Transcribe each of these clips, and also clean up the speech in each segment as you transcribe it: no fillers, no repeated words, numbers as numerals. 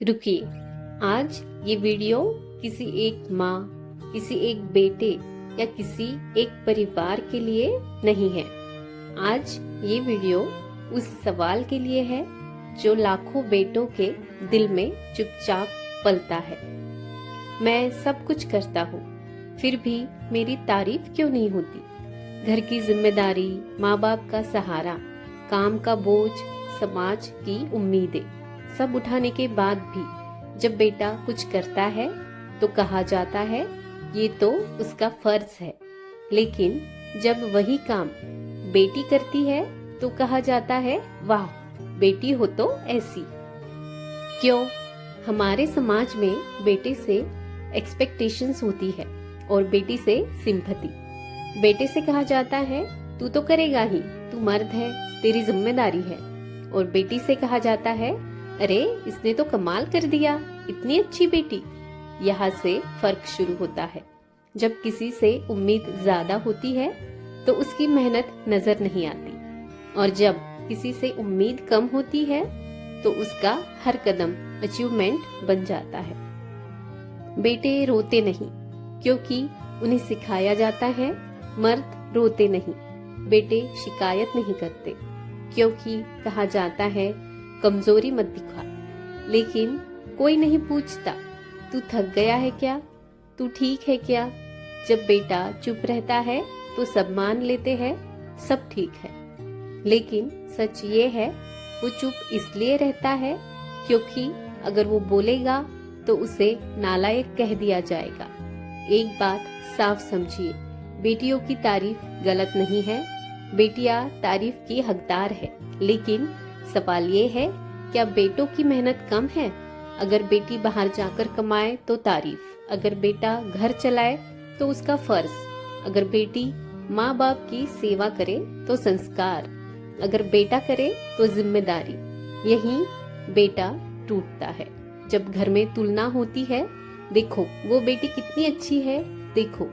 रुकिए, आज ये वीडियो किसी एक माँ, किसी एक बेटे या किसी एक परिवार के लिए नहीं है। आज ये वीडियो उस सवाल के लिए है जो लाखों बेटों के दिल में चुपचाप पलता है। मैं सब कुछ करता हूँ, फिर भी मेरी तारीफ क्यों नहीं होती? घर की जिम्मेदारी, माँ बाप का सहारा, काम का बोझ, समाज की उम्मीदें, सब उठाने के बाद भी जब बेटा कुछ करता है तो कहा जाता है ये तो उसका फर्ज है। लेकिन जब वही काम बेटी करती है तो कहा जाता है वाह, बेटी हो तो ऐसी। क्यों? हमारे समाज में बेटे से एक्सपेक्टेशंस होती है और बेटी से सिंपैथी। बेटे से कहा जाता है तू तो करेगा ही, तू मर्द है, तेरी जिम्मेदारी है। और बेटी से कहा जाता है अरे इसने तो कमाल कर दिया, इतनी अच्छी बेटी। यहाँ से फर्क शुरू होता है। जब किसी से उम्मीद ज्यादा होती है तो उसकी मेहनत नजर नहीं आती, और जब किसी से उम्मीद कम होती है तो उसका हर कदम अचीवमेंट बन जाता है। बेटे रोते नहीं क्योंकि उन्हें सिखाया जाता है मर्द रोते नहीं। बेटे शिकायत नहीं करते क्योंकि कहा जाता है कमजोरी मत दिखा। लेकिन कोई नहीं पूछता तू थक गया है क्या, तू ठीक है क्या? जब बेटा चुप रहता है तो सब मान लेते हैं सब ठीक है। लेकिन सच ये है वो चुप इसलिए रहता है क्योंकि अगर वो बोलेगा तो उसे नालायक कह दिया जाएगा। एक बात साफ समझिए, बेटियों की तारीफ गलत नहीं है, बेटियां तारीफ की हकदार है। लेकिन सवाल ये है क्या बेटों की मेहनत कम है? अगर बेटी बाहर जाकर कमाए तो तारीफ, अगर बेटा घर चलाए तो उसका फर्ज, अगर बेटी माँ बाप की सेवा करे तो संस्कार, अगर बेटा करे तो जिम्मेदारी। यही बेटा टूटता है जब घर में तुलना होती है। देखो वो बेटी कितनी अच्छी है, देखो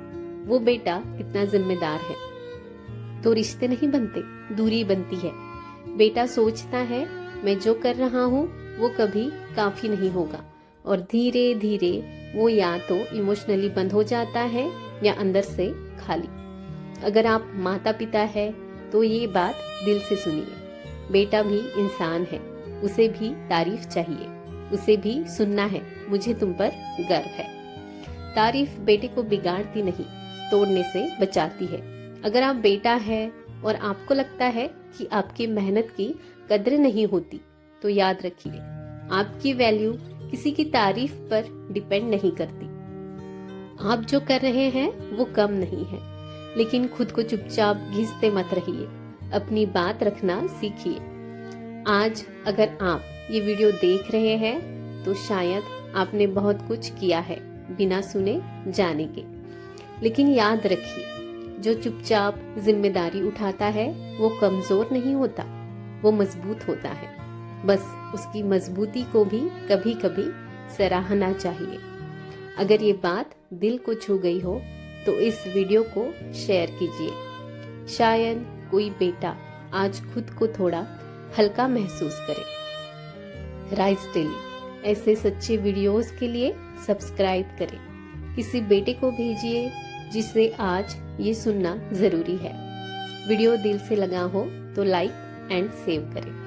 वो बेटा कितना जिम्मेदार है। तो रिश्ते नहीं बनते, दूरी बनती है। बेटा सोचता है मैं जो कर रहा हूँ वो कभी काफी नहीं होगा, और धीरे धीरे वो या तो इमोशनली बंद हो जाता है या अंदर से खाली। अगर आप माता पिता है तो ये बात दिल से सुनिए। बेटा भी इंसान है, उसे भी तारीफ चाहिए, उसे भी सुनना है मुझे तुम पर गर्व है। तारीफ बेटे को बिगाड़ती नहीं, तोड़ने से बचाती है। अगर आप बेटा है और आपको लगता है कि आपकी मेहनत की कद्र नहीं होती तो याद रखिए आपकी वैल्यू किसी की तारीफ पर डिपेंड नहीं करती। आप जो कर रहे हैं वो कम नहीं है, लेकिन खुद को चुपचाप घिसते मत रहिए, अपनी बात रखना सीखिए। आज अगर आप ये वीडियो देख रहे हैं तो शायद आपने बहुत कुछ किया है बिना सुने जाने के। लेकिन याद रखिए जो चुपचाप जिम्मेदारी उठाता है वो कमजोर नहीं होता, वो मजबूत होता है। बस उसकी मजबूती को भी कभी कभी सराहना चाहिए। अगर ये बात दिल को छू गई हो तो इस वीडियो को शेयर कीजिए। शायद कोई बेटा आज खुद को थोड़ा हल्का महसूस करे। राइज डेली ऐसे सच्चे वीडियोस के लिए सब्सक्राइब करें। किसी बेटे को भेजिए जिसे आज ये सुनना जरूरी है। वीडियो दिल से लगा हो तो लाइक एंड सेव करें।